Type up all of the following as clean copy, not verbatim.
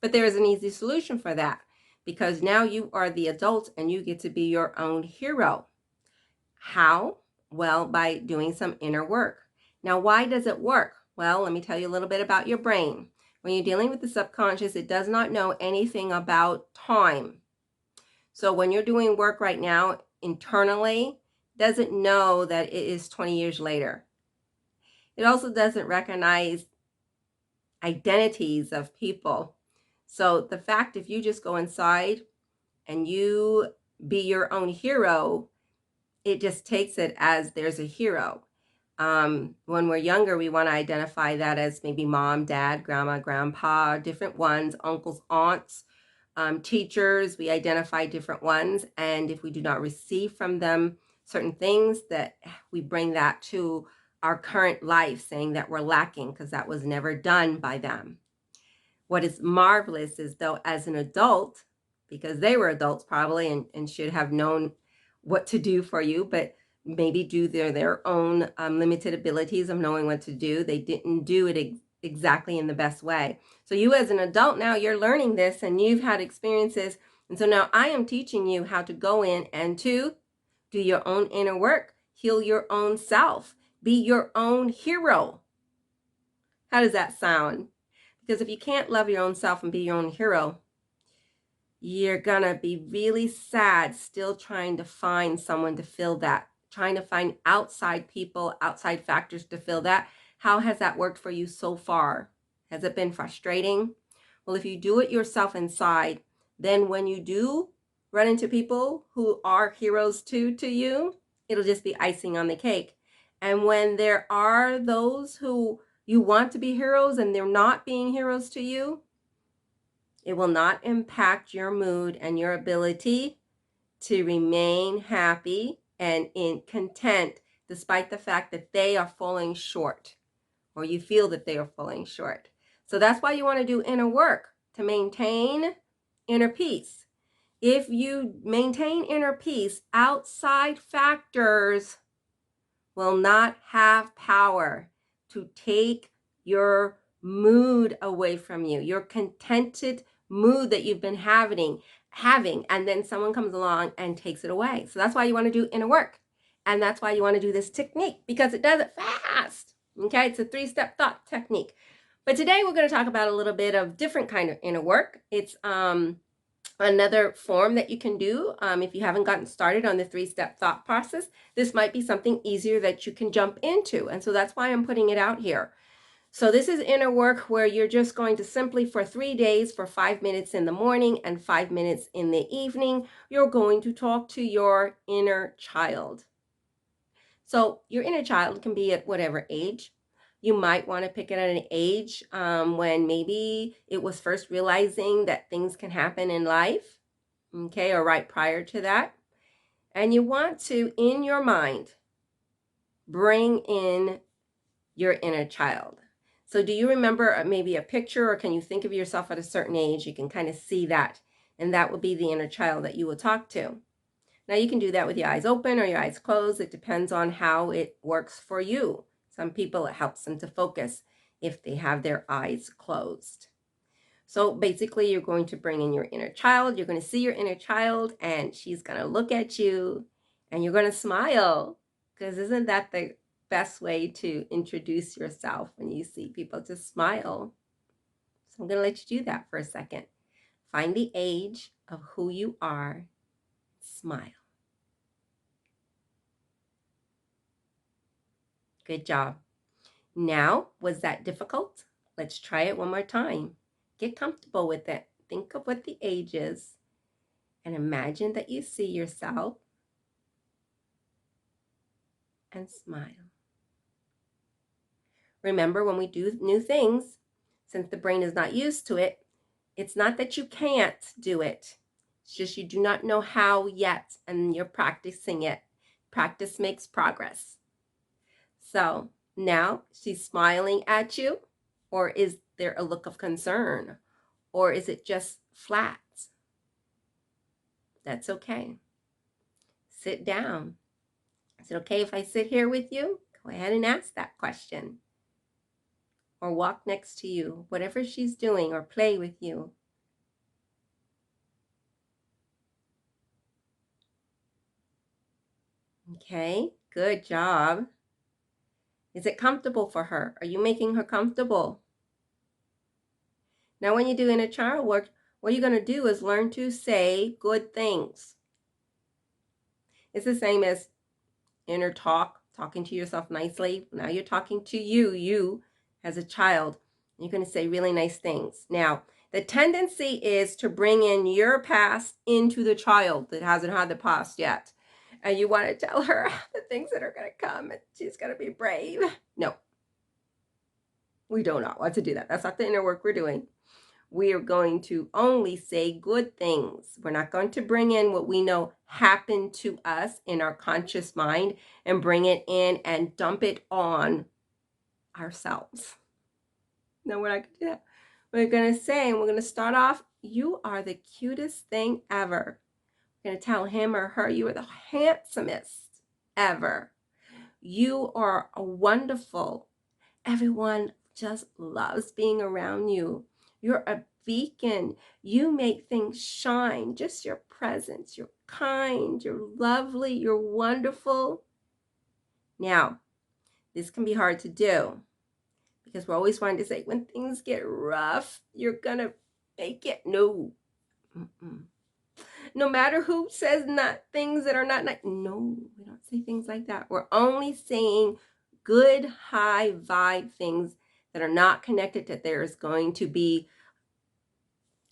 But there is an easy solution for that, because now you are the adult and you get to be your own hero. How? Well, by doing some inner work. Now, why does it work? Well, let me tell you a little bit about your brain. When you're dealing with the subconscious, it does not know anything about time. So when you're doing work right now internally, doesn't know that it is 20 years later. It also doesn't recognize identities of people. So the fact, if you just go inside and you be your own hero, it just takes it as there's a hero. When we're younger, we want to identify that as maybe mom, dad, grandma, grandpa, different ones, uncles, aunts, teachers. We identify different ones. And if we do not receive from them certain things, that we bring that to our current life, saying that we're lacking because that was never done by them. What is marvelous is, though, as an adult, because they were adults probably and should have known what to do for you, but maybe due to their own limited abilities of knowing what to do, they didn't do it exactly in the best way. So you as an adult now, you're learning this and you've had experiences. And so now I am teaching you how to go in and to do your own inner work, heal your own self, be your own hero. How does that sound? Because if you can't love your own self and be your own hero, you're gonna be really sad still trying to find someone to fill that, trying to find outside people, outside factors to fill that. How has that worked for you so far? Has it been frustrating? Well, if you do it yourself inside, then when you do run into people who are heroes to you, it'll just be icing on the cake. And when there are those who you want to be heroes and they're not being heroes to you, it will not impact your mood and your ability to remain happy and in content, despite the fact that they are falling short, or you feel that they are falling short. So that's why you want to do inner work, to maintain inner peace. If you maintain inner peace, outside factors will not have power to take your mood away from you, your contented mood that you've been having, and then someone comes along and takes it away. So that's why you want to do inner work. And that's why you want to do this technique, because it does it fast. Okay, it's a 3-step thought technique. But today we're going to talk about a little bit of different kind of inner work. It's another form that you can do. If you haven't gotten started on the 3-step thought process, this might be something easier that you can jump into. And so that's why I'm putting it out here. So this is inner work where you're just going to simply, for 3 days, for 5 minutes in the morning and 5 minutes in the evening, you're going to talk to your inner child. So your inner child can be at whatever age. You might want to pick it at an age when maybe it was first realizing that things can happen in life, okay, or right prior to that. And you want to, in your mind, bring in your inner child. So do you remember maybe a picture, or can you think of yourself at a certain age? You can kind of see that, and that will be the inner child that you will talk to. Now you can do that with your eyes open or your eyes closed. It depends on how it works for you. Some people, it helps them to focus if they have their eyes closed. So basically you're going to bring in your inner child. You're going to see your inner child and she's going to look at you and you're going to smile, because isn't that the best way to introduce yourself when you see people? Just smile. So I'm going to let you do that for a second. Find the age of who you are. Smile. Good job. Now, was that difficult? Let's try it one more time. Get comfortable with it. Think of what the age is and imagine that you see yourself and smile. Remember, when we do new things, since the brain is not used to it, it's not that you can't do it. It's just you do not know how yet, and you're practicing it. Practice makes progress. So now she's smiling at you, or is there a look of concern, or is it just flat? That's okay. Sit down. Is it okay if I sit here with you? Go ahead and ask that question. Or walk next to you, whatever she's doing, or play with you. Okay, good job. Is it comfortable for her? Are you making her comfortable? Now, when you do inner child work, what you're going to do is learn to say good things. It's the same as inner talk, talking to yourself nicely. Now you're talking to you as a child. You're going to say really nice things. Now, the tendency is to bring in your past into the child that hasn't had the past yet. And you want to tell her the things that are going to come and she's going to be brave. No, we do not want to do that. That's not the inner work we're doing. We are going to only say good things. We're not going to bring in what we know happened to us in our conscious mind and bring it in and dump it on ourselves. No, we're not going to do that. We're going to say, and we're going to start off, you are the cutest thing ever. We're going to tell him or her, you are the handsomest ever. You are wonderful. Everyone just loves being around you. You're a beacon. You make things shine. Just your presence. You're kind. You're lovely. You're wonderful. Now, this can be hard to do because we're always wanting to say, when things get rough, you're going to make it. No. Mm-mm. No matter who says not things that are not nice. No, we don't say things like that. We're only saying good, high vibe things that are not connected to there's going to be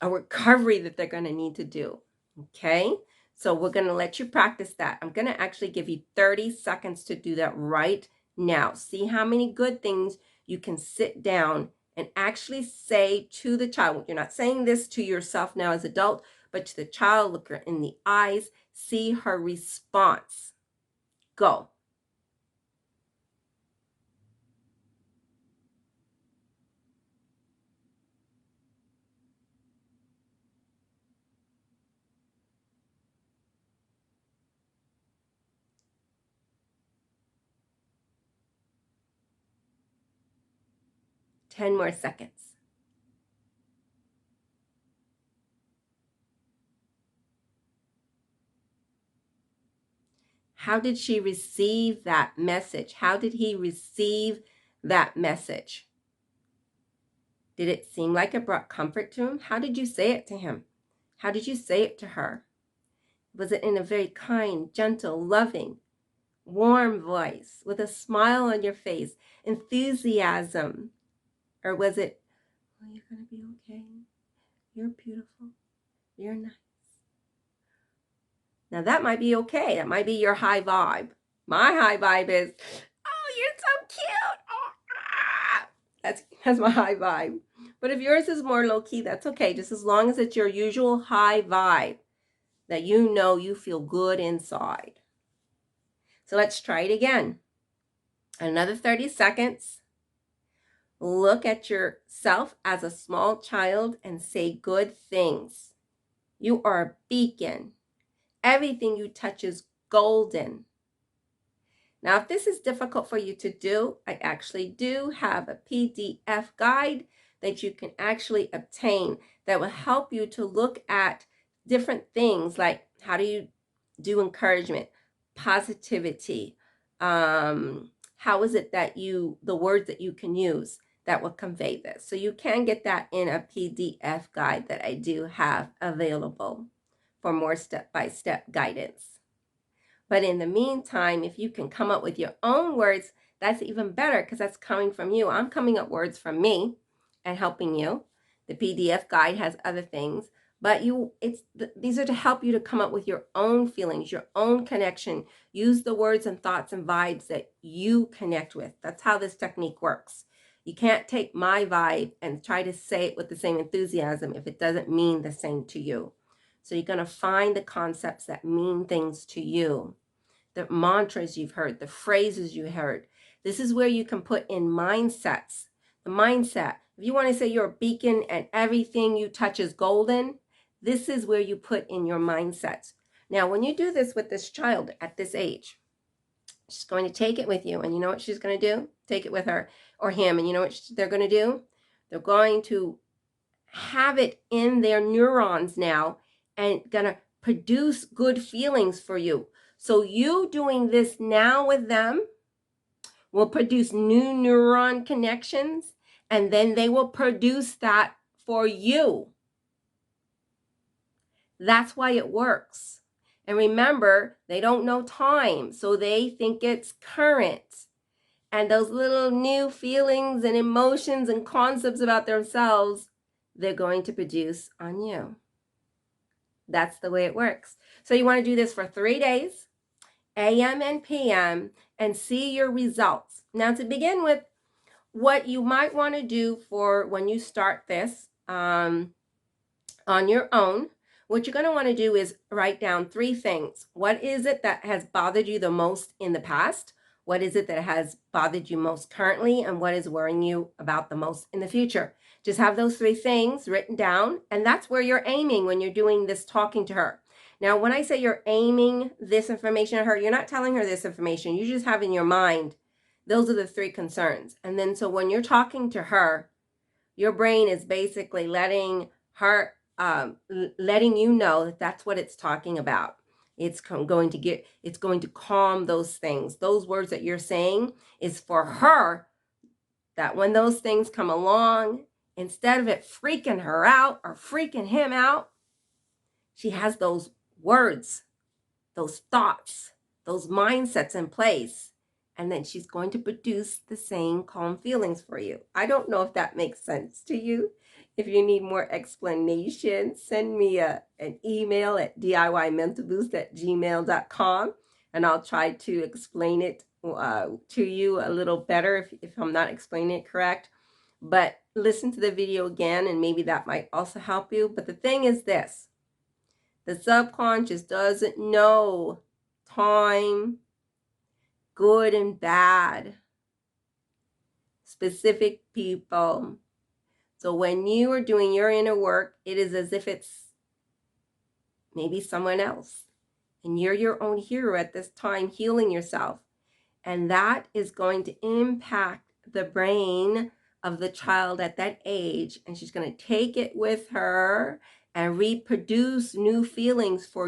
a recovery that they're going to need to do. Okay? So we're going to let you practice that. I'm going to actually give you 30 seconds to do that right now. See how many good things you can sit down and actually say to the child. You're not saying this to yourself now as an adult, but to the child, look her in the eyes, see her response. Go. Ten more seconds. How did she receive that message? How did he receive that message? Did it seem like it brought comfort to him? How did you say it to him? How did you say it to her? Was it in a very kind, gentle, loving, warm voice with a smile on your face, enthusiasm? Or was it, oh, you're going to be okay. You're beautiful. You're nice. Now that might be okay. That might be your high vibe. My high vibe is, oh, you're so cute. Oh, ah. That's my high vibe. But if yours is more low key, that's okay. Just as long as it's your usual high vibe that you know you feel good inside. So let's try it again. Another 30 seconds. Look at yourself as a small child and say good things. You are a beacon. Everything you touch is golden. Now, if this is difficult for you to do, I actually do have a PDF guide that you can actually obtain that will help you to look at different things like how do you do encouragement, positivity, how is it that the words that you can use that will convey this. So you can get that in a PDF guide that I do have available for more step-by-step guidance. But in the meantime, if you can come up with your own words, that's even better because that's coming from you. I'm coming up words from me and helping you. The PDF guide has other things, but these are to help you to come up with your own feelings, your own connection. Use the words and thoughts and vibes that you connect with. That's how this technique works. You can't take my vibe and try to say it with the same enthusiasm if it doesn't mean the same to you. So you're going to find the concepts that mean things to you, the mantras you've heard, the phrases you heard. This is where you can put in mindsets. The mindset, if you want to say you're a beacon and everything you touch is golden, this is where you put in your mindsets. Now, when you do this with this child at this age, she's going to take it with you. And you know what she's going to do? Take it with her or him. And you know what they're going to do? They're going to have it in their neurons now and going to produce good feelings for you. So you doing this now with them will produce new neuron connections, and then they will produce that for you. That's why it works. And remember, they don't know time, so they think it's current. And those little new feelings and emotions and concepts about themselves, they're going to produce on you. That's the way it works. So you want to do this for 3 days, AM and PM, and see your results. Now, to begin with, what you might want to do for when you start this on your own, what you're going to want to do is write down 3 things. What is it that has bothered you the most in the past? What is it that has bothered you most currently? And what is worrying you about the most in the future? Just have those 3 things written down, and that's where you're aiming when you're doing this talking to her. Now, when I say you're aiming this information at her, you're not telling her this information. You just have in your mind, those are the 3 concerns. And then so when you're talking to her, your brain is basically letting her letting you know that that's what it's talking about. It's going to calm those things. Those words that you're saying is for her, that when those things come along, instead of it freaking her out or freaking him out, she has those words, those thoughts, those mindsets in place. And then she's going to produce the same calm feelings for you. I don't know if that makes sense to you. If you need more explanation, send me an email at diymentalboost@gmail.com, and I'll try to explain it to you a little better if I'm not explaining it correct. But listen to the video again, and maybe that might also help you. But the thing is this: the subconscious doesn't know time, good and bad, specific people. So when you are doing your inner work, it is as if it's maybe someone else. And you're your own hero at this time, healing yourself. And that is going to impact the brain of the child at that age. And she's going to take it with her and reproduce new feelings for you.